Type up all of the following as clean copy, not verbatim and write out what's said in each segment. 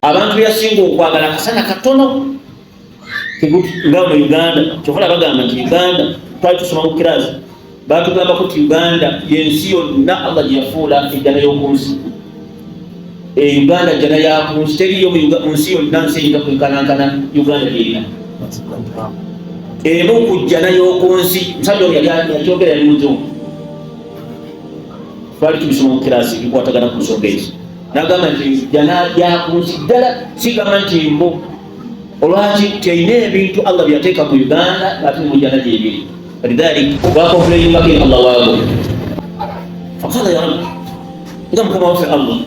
abantu byasinga okwagala kasana katono nga mu Uganda kyokola bagamba nti Uganda twali tusoma mu kirasi batugamba ko Uganda yensi yonna Allah gyeyafuula ejjana y'okunsi. Uganda jjana yakunsi teriyo mu nsi yonna nsi eyinza kwenkanankana Uganda gyerina. Emu ku jjana y'okunsi musajja oyo yakyogera yali muzungu. Twali tubisoma mu kirasi bikwatagana ku nsonga ezo. N'agamba nti jjana yakunsi ddala sigamba nti mbo olwaki teyina ebintu Allah byateeka mu Uganda ate mu jjana gyebiri. Lidhalik wakomplaininga kini Allah wabo fakala ya Rabbi nga mukama waffe Allah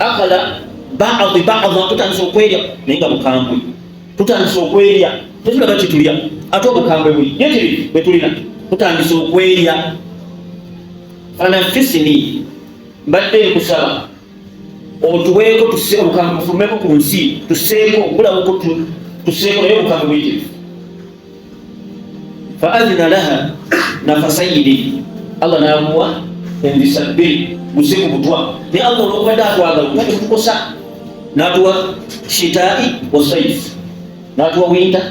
akala ba'dha tutandisa okwerya naye nga bukambwe tutandisa okwerya tetulaga kitulya ate obukambwe buli yetiri bwetulina tutandisa okwerya fanafisini mbadde nkusaba otuweeko obukambwe bufulumeko ku nsi tuseeko bulaboko tuseeko naye obukambwe buyitirivu. Fa'adhina laha nafasayini Allah namuwa endisa bbiri busiku butwa ne Allah olwokubadde atwagala kati tukosa n'atuwa shitai wa saif n'atuwa winta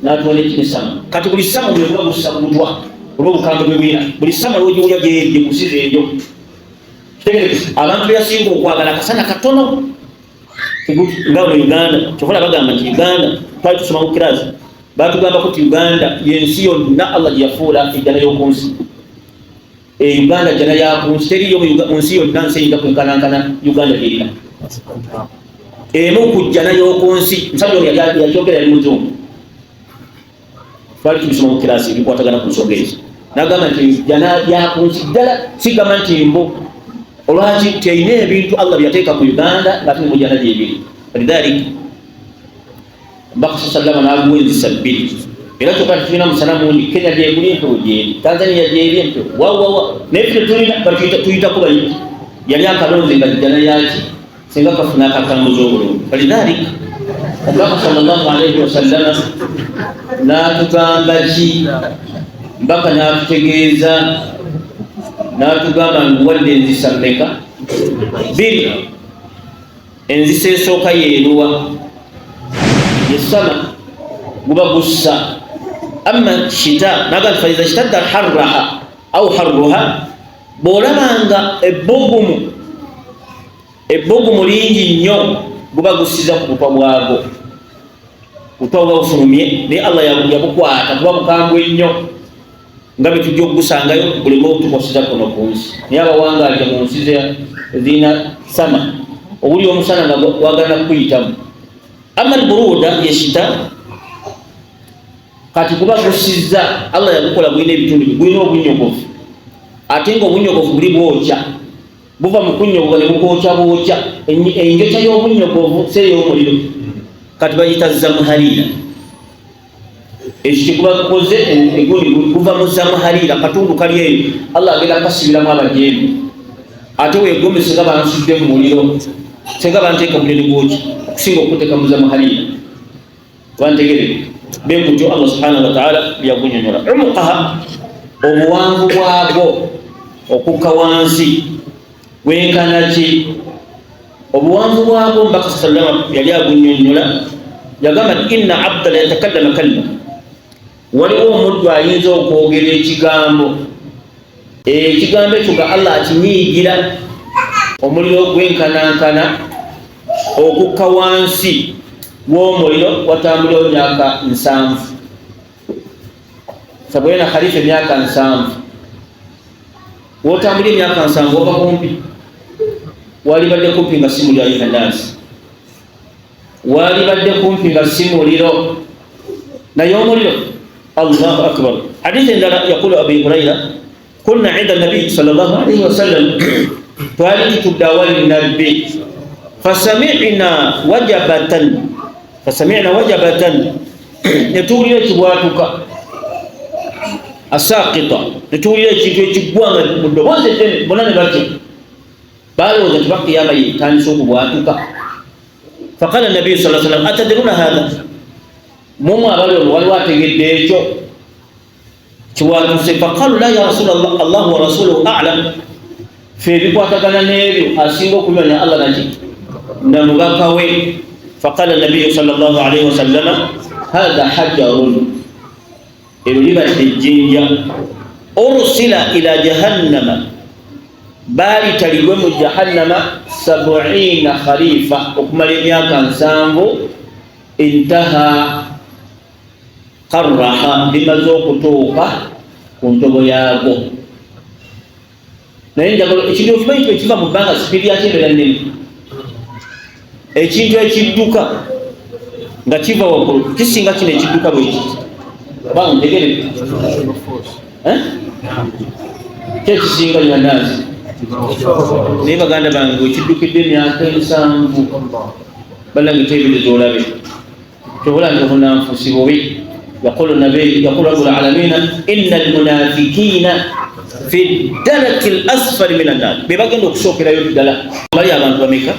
n'atuwa n'ekimisama kati buli sama bwebuba busa butwa olw'obukambwe bwebwina buli sama lwogiwulya gyebye kusiza ejo kitegereke abantu byasinga okwagala kasana katono nga mu Uganda kyokola bagamba nti Uganda twali tusoma mu kirasi batugamba ko Uganda yensi yonna Allah gyeyafuula ejjana y'okunsi. Uganda jjana yakunsi teriyo mu nsi yonna nsi eyinza kwenkanankana Uganda gyerina. Emu ku jjana y'okunsi musajja oyo yakyogera yali muzungu. Twali tubisoma mu kirasi bikwatagana ku nsonga ezo. N'agamba nti jjana yakunsi ddala sigamba nti mbo olwaki teyina ebintu Allah byateeka mu Uganda ate mu jjana gyebiri. Lidhalik Mbaka sallama n'aguwa enzisa bbiri era kyokka tetulina musana mundi Kenya gyeguli empewo gyeri Tanzania gyeri empewo wawawa naye ffe tulina tuyitako bayi yali akalonze nga jjana yaki singa kafuna akakambuza obulungi. Falidhalik Mbaka sallallahu alaihi wasallama n'atugamba ki Mbaka n'atutegeeza n'atugamba nguwadde enzisa mmeka bbiri. Enzisa esooka yeeruwa yesama guba gussa amma shita naga faiza shtadda harraha au harruha bolabanga ebbogumu lingi nnyo guba gussiza ku butwa bwago butwa bwafulumye naye Allah yabukwata kuba bukambwe nnyo nga bwe tujja okugusangayo bulemu otukosiza kuno ku nsi naye abawangaja mu nsi zirina sama obuli omusana nga wagala kuyitamu. Amma al-buruda yeshita kati kuba gusiza Allah yagukola bwina ebitundu bwina obunyogovu ate nga obunyogovu buli bwokya buva mu kunyogoga ne bukokya bwokya enjokya y'obunyogovu sey'omuliro kati bayita zamuharira. Ekyo kuba kukoze egundi kuva mu zamuharira katundu kali eyo Allah agenda kasibiramu abajeemu ate weegomese nga bansudde mu muliro senga banteeka muliro gwokya okusinga okuteeka mu zamuharira bantegere bengutyo Allah subhanahu wa ta'ala byagunyonyola. Umuqaha obuwanvu bwabwo okukka wansi wenkana ki obuwanvu bwabwo Mbaka sallama yali agunyonyola yagamba inna abda la yatakallama kalima waliwo omuddu ayinza okwogera ekigambo ekyo nga Allah akinyiigira omuliro gwenkanankana okukka wansi w'omuliro watambulirawo emyaka 7 sabwena khalifa emyaka 7 wotambulira emyaka 7 oba kumpi walibadde kumpi nga si muliro ayina nasi walibadde kumpi nga si muliro naye omuliro Allahu akbar. Hadithi endala yakulu Abi Hurayra kunna inda nabi sallallahu alayhi wa sallam twali tudawali nabbi fasami'na wajabatan netulira ekibwatuka asaqita netulira ekintu ekigwanga mu ddoboozi eddene bonna ne batya balowooza ti bakiyama yetandisa okubwatuka faqala nabiyu sa sallam atadruna hatha mumu abali ono waliwo ategedde ekyo kiwatuse faqalu la ya rasulallah allahu wa rasuluhu a'lam fe ebikwatagana n'ebyo asinga okumanya Allah naki نمغاكوي فقال النبي صلى الله عليه وسلم هذا حجر إبليبت الجنجة أرسل إلى جهنم بالي تلقوم جهنم 70 خريفة أكمل مياكا سامبو انتهى قرها بمزوق توقع كنت بياغو naye njagala ekintu okimanyi ekiva mu bbanga sipiri yakyebera nnene ekintu ekidduka nga kiva waggulu kisinga kino ekidduka bweki banga ntegere kyekisinga nyandazi naye baganda bange wekiddukidde emyaka 7 balange tebereza olabe tobolange obunanfusi bubi يقول النبي يقول رب العالمين إن المنافقين في الدرك الأسفل من النار بيبقى عندك شوك لا يبدأ بلي أبان بميكا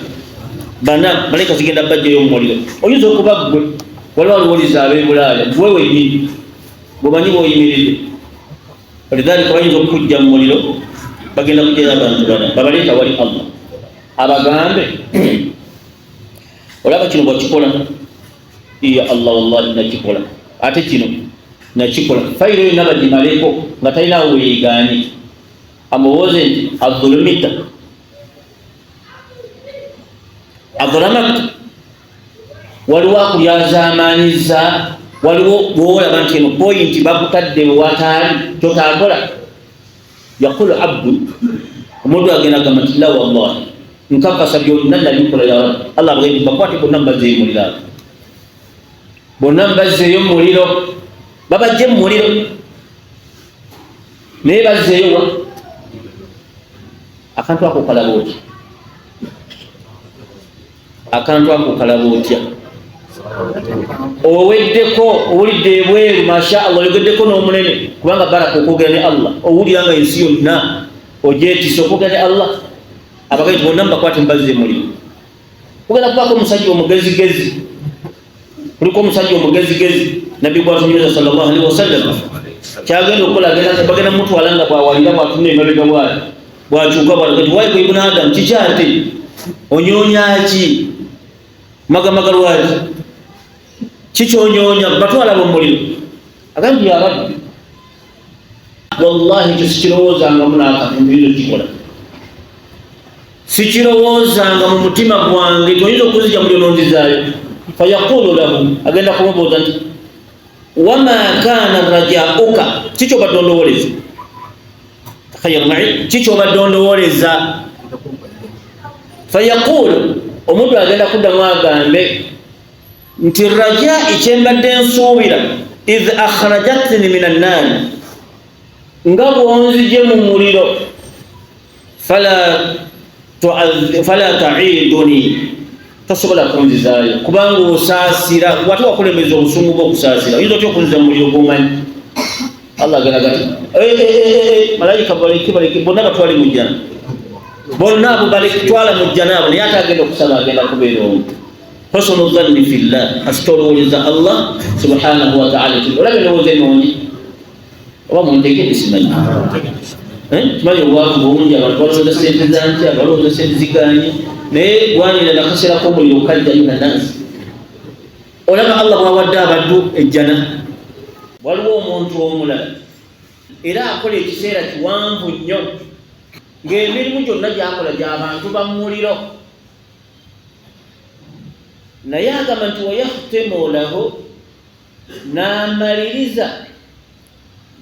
بنا بلي كسيكين دبّا جيوم مولي ويزو كباب ولا الولي زابي ولا بوي ويمين بماني بوي يمين ولذلك ويزو كجام مولي بقى عندك جيدا بنا ببالي توالي الله أبا غامبي ولا بچنو بچكولا إيا الله والله نچكولا ate kino nakikola fayiro yo nabagimaleko nga talinawo weegaanye amubuuze nti adulumita adulamak waliwo akulyazaamaanyiza waliwo bwolaba nti eno poyinti bakutadde wewataali kyotakola yaqulu abdu omuntu agenda gamba nti la wallahi nkakasa byonna nabikola ya rabbi allah bwendi bakwate bonna mbazeemuliraako bonna mbazzeeyo mu muliro babajje mu muliro naye bazzeeyo wa akantu ako kalaba otya akantu ako kalaba otya oweddeko owulidde ebweru masha allah oyogeddeko n'omunene kubanga baraka okwogera ne allah owulira nga ensi yonna ogyetisa okwogera ne allah abagaiti bonna mbakwate mbazze mu muliro kugenda kubaako omusajja omugezigezi kuliko omusajja omugezigezi nabbi bwatunyuza sallallahu alaihi wasallam kyagenda okukola bagenda mutwala nga bwawalira bwatunna emabega bwali bwakyuka bwati waiko ibn adam kikyate onyonyaki magamaga lwaki kikyonyonya batwala bomuliro agambi ya rabbi wallahi kisikirowoozanga munakafumbiro kikola sikirowoozanga mu mutima gwange toyinza okuzija mulyononzizaayo fayaqulu lahu agenda kumubuuza nti wama kana rajauka kikyo badde ondowoleza takhayyar mai kikyo badde ondowoleza fayaqulu omuntu agenda kuddamu agambe nti rajai kyembadde nsuubira idh akhrajatni min annaari nga bwonzije mu muliro fala taiduni tosobola kunzizaayo kubanga osaasira wate wakulemeza obusungu bw'okusaasira oyinza otya okunziza mu muliro gw'omanyi allah agaragati malayika baleke bonna batwale mu jjana bonna abo balekitwala mu jjana abo naye ate agenda okusaba agenda kubeera omu husnu dhanni fillah kasita olowoleza allah subhanahu wa ta'ala olabe endowooza ennungi oba muntegedde simanyi kimanyi obwavu bungi abantu balowooza sente zankya balowooza sente ziganye naye gwanira nakaseerako omuliro kajjayo nanansi olaba allah bwawadde abaddu ejjana waliwo omuntu omulala era akola ekiseera kiwanvu nnyo ng'emirimu gyonna gyakola gy'abantu bamuliro naye agamba nti wayahtemu lahu n'amaliriza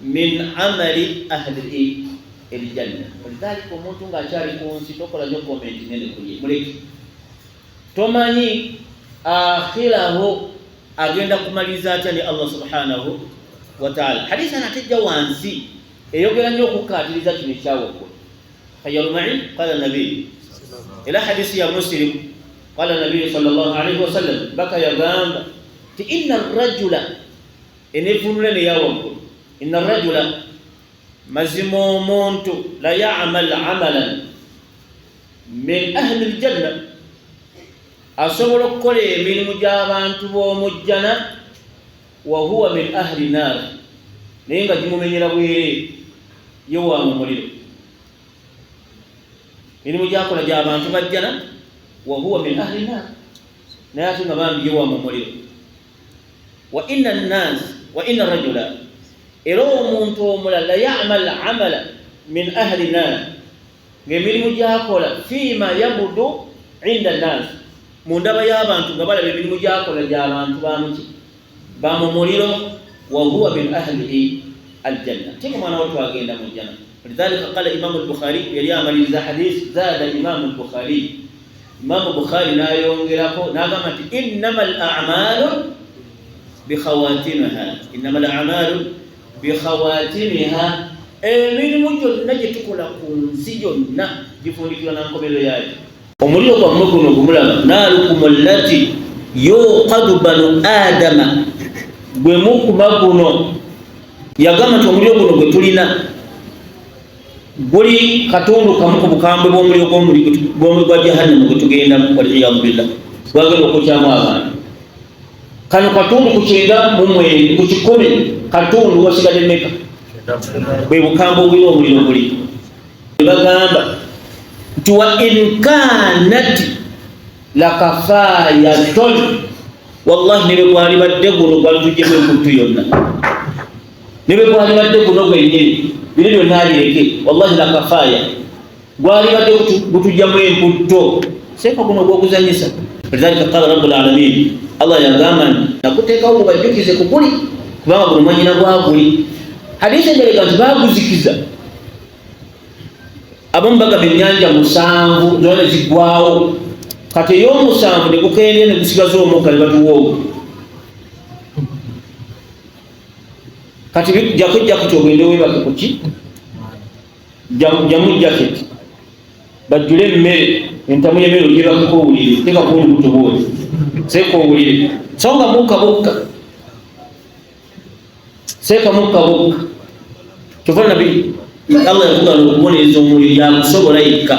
min amali ahli الجنة ولذلك omuntu ng'akyali ku nsi tokola nnyo komenti nene kuye muleke tomanyi akhiraho agenda kumaliriza atya ne allah subhanahu wa ta'ala hadisi anatejja wansi eyogera nnyo okukkaatiriza kino ekyawaggulu khayyaru mai qala nabi ila hadisi ya muslim qala nabi sallallahu alaihi wasallam baka yagamba ti inna arrajula enevunula ne yawaggulu inna arrajula mazima omuntu la ya'mal amalan min ahli aljanna asobola okukola emirimu gy'abantu b'omujjana wa huwa min ahli naar naye nga gimumenyera bwere yewa mu muliro emirimu gyakola gy'abantu bajjana wa huwa min ahli an-nar naye ate nga bambiyewa mu muliro. Wa inna an-nas wa inna ar-rajula era omuntu omulala ya'mal amala min ahli an-nar ng'emirimu gy'akola fiima yabudu inda an-nas mu ndaba y'abantu nga balaba emirimu gy'akola gy'abantu bamu muliro. Wa huwa min ahli al-janna teka mwana watu agenda mu janna. Lidhalika qala Imam al-Bukhari yali amaliriza hadith zada Imam al-Bukhari. Imam Bukhari nayongerako nagamba nti innamal a'malu bi khawatimiha, innamal a'malu bi khawatimiha, emirimu gyonna gye tukola ku nsi gyonna gifundikirwa na nkomerero yayo. Omuliro gwammwe guno gumulaba naalukum allati yuqadu banu adama, gwe mukuma guno yagamba nti omuliro guno gwe tulina guli katundu kamu ku bukambwe bw'omuliro gw'omuliro gwa jahannama gwe tugendamu waliyadu billah gwagenda okukyamu abantu. Kano katundu ku 9 ku 10 katundu wasigadde mmeka? Bwe bukambwe obuliro omuliro guli. Bagamba nti wa in kanat lakafayatun, wallahi ne bwe gwali badde guno gwali tuggyemu emputtu yonna, ne bwe gwali badde guno gwennyini bino byonna abireke, wallahi lakafaya gwali badde gutugyamu emputto, seeka guno gw'okuzanyisa. Lidhalika qala rabbul alamin, Allah yagamba nti nakuteekawo mubajjukize ku guli kubanga guno mwanyina gwa guli. Hadithi enjalaga nti baguzikiza, abamu bagamba ennyanja 7 zona ziggwawo, kati ey'omusanvu ne gukendye ne gusigaza omukka ne batuwooga. Kati jakujja kuti ogende webake kuki jamu jaketi bajjule emmere entamu y'emmere ogyebakeko owulire teka kundi kutobooli seeka owulire songa mukka bukka seeka mukka bukka kyova nabi Allah yakugala okubonereza omuliro yakusobola yekka.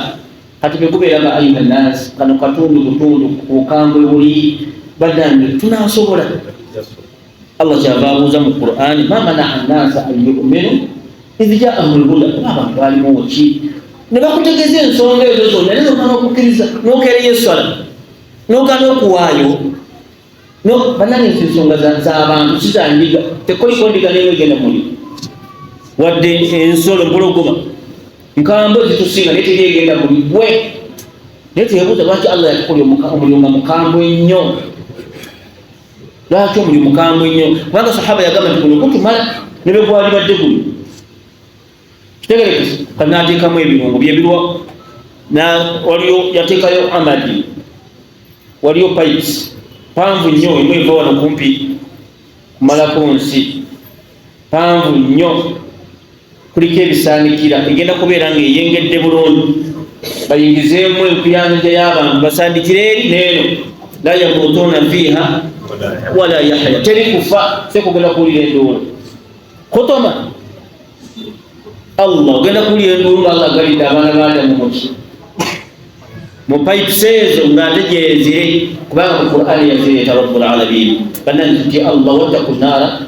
Kati bekubeeraga ayuha nnaasi kano katundu butundu bukambwe buli badange tunasobola. Allah kyava abuuza mu Qur'ani ma mana'a an-naasa an yu'minu idh jaa'ahum al-huda, abantu balimu ki ne bakutegeeza ensonga ezo zonna naye n'omala okukkiriza n'okeereyo esswala n'ogaana okuwaayo bannange ensonga z'abantu si zandiga, tekoliko ndiga neyo egenda muli wadde ensolo mpologoma nkambo zitusinga naye teri egenda muli gwe. Naye twebuuza lwaki Allah yatukolya omuliro nga mukambwe nnyo, lwaki omuliro mukambwe nnyo? Kubanga sahaba yagamba nti guno gutumala ne bwe gwali badde guno kitegerekese kati n'ateekamu ebirungo byebirwa, waliyo yateekayo amadi, waliyo pipes panvu nnyo emu eva wano kumpi kumalako nsi panvu nnyo, kuliko ebisaanikira egenda kubeera ng'eyengedde bulungi, bayingizeemu enkuyanja y'abantu basandikire eri neeno la yamutuuna fiiha wala yahya, teri kufa sekugenda kuwulira enduula kotoma. Allah ogenda kuwulira enduula Allah agalidde abaana b'Adamu muki mu pipes ezo ng'ate gyezire, kubanga mu Qur'ani yazireeta rabbul alamin. Bannange nti Allah wattaku nnaara,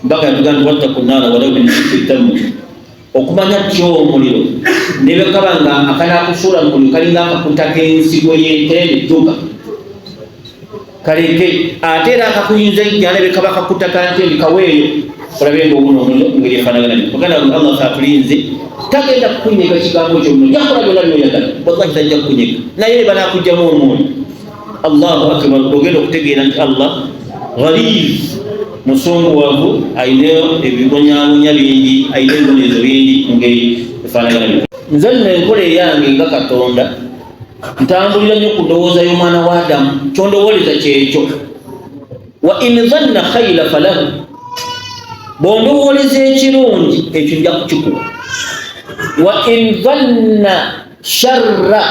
mpaka yatugamba nti wattaku nnaara walaw min shiqqi tamr, okumanya kyo omuliro ne bwe kaba nga akanaakusuula mu muliro kalinga akakuta k'ensigo y'ente edduka kaleke, ate era akakuyinza ejja ne bwe kaba akakuta ka nte kaweeyo olabe ng'obuno omuliro ngeri efaanagana ne baganda Allah atulinze tagenda kukunyega kigambo kyonna, yakola byonna by'oyagala, wallahi tajja kukunyega naye ne banaakugyamu omwoyo. Allahu akbar, ogenda okutegeera nti Allah ghaliz, musongowavu, ayina ebibonyabonya bingi, ayina ebibonerezo bingi mu ngeri efaanagana. Nze nno enkola eyange nga Katonda ntambulira nnyo ku ndowooza y'omwana wa Adamu, kyondowooleza kyekyo. Wa in dhanna khayra falahu, bw'ondowooleza ekirungi ekyo nja kukikuwa. Wa in dhanna sharra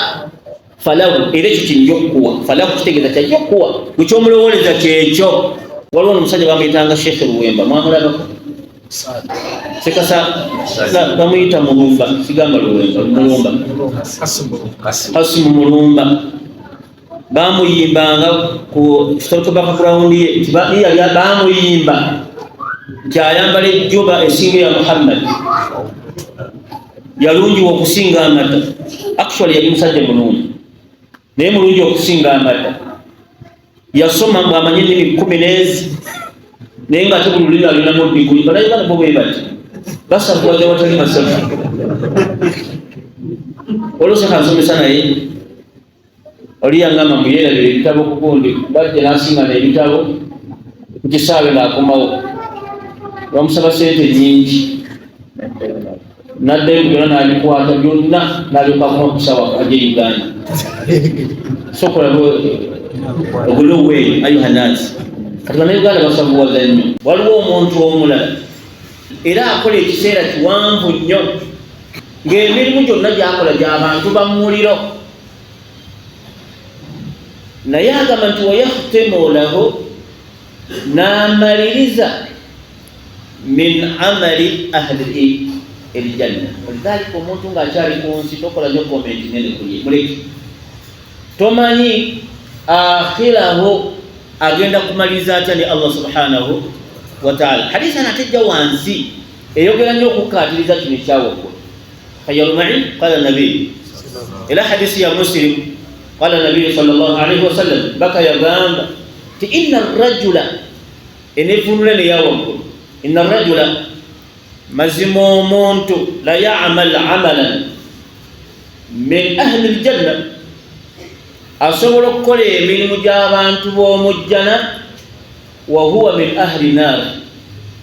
falahu, era ekyo kinja okukuwa. Falahu kitegeeza kyajja okukuwa gwe kyomulowooleza kyekyo. Waliwo omusajja bamuyitanga Sheikh Luwemba, mwamulabako? Sekasa bamuyita Mulumba, sigamba Luwemba, Mulumba, Hasimu Mulumba. Bamuyimbanga ku historical background ye, bamuyimba nti ayambala ejjuba esinga ya Muhammad, yalungiwa okusinga amata. Actually yali musajja mulungi, naye mulungi okusinga amata. Yasoma mbu amanyi ennimi 10 n'ezi naye nga ate buli lulimi alinamu diguli. Bannayuganda bo bwe bati basavuwaza watali masavu. Olwose kansomesa naye oli yangamba mbu yeerabira ebitabo ku gundi bajja n'asinga n'ebitabo ku kisaawe ng'akomawo bamusaba sente nnyingi n'addayo byonna n'abikwata byonna n'alyoka akoma ku kisaawe ajja Uganda. Sokola ogulowe ayuha nnaasi. Kati bannayuganda basavuwaza nnyo. Waliwo omuntu omulala era akola ekiseera kiwanvu nnyo ng'emirimu gyonna gy'akola gy'abantu ba muliro, naye agamba nti wayahtemu lahu, n'amaliriza min amali ahli aljanna. Walidhalika omuntu ng'akyali ku nsi tokola nnyo komenti nene kuye, muleke. Tomanyi akhiraho agenda kumaliriza atya ne Allah subhanahu wa ta'ala. Hadisi anatejja wansi eyogera nnyo okukkaatiriza kino ekyawaggulu. خير معي قال النبي إلى حديث يا مسلم قال النبي صلى الله عليه وسلم بكى يا بام إن الرجل إن يفنون يا وقل إن الرجل مزمومونت لا يعمل عملا من أهل الجنة أصور كل من مجابان ومجنة وهو من أهل النار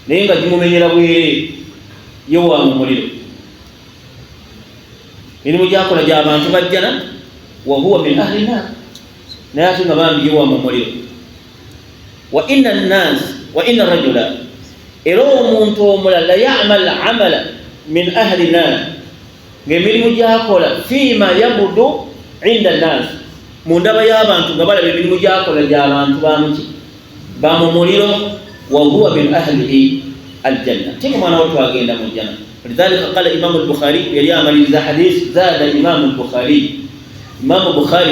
نينغا جمو من يلوي يوام مريد ilimu gyakola gy'abantu bajjana wa huwa min ahli nar, naye ate nga bambi yewa mu muliro. Wa inna rajula, era omuntu omulala ya'mal amala min ahli nar, ng'emirimu gyakola fiima yabudu inda nnas, mu ndaba y'abantu nga balaba emirimu gyakola gy'abantu bamuki ba mu muliro. Wa huwa min ahli aljanna, tinga mwana watu agenda mu jana. لذلك قال الإمام البخاري يلي أمر إذا حديث زاد الإمام البخاري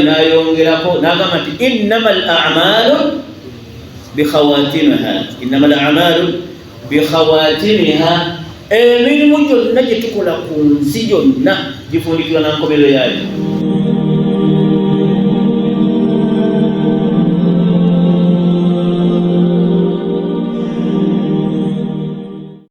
نايونغراكو ناغامت إنما الأعمال بخواتمها من مجل نجتكو لكم سجن جفوني كلا نانكو بلو ياي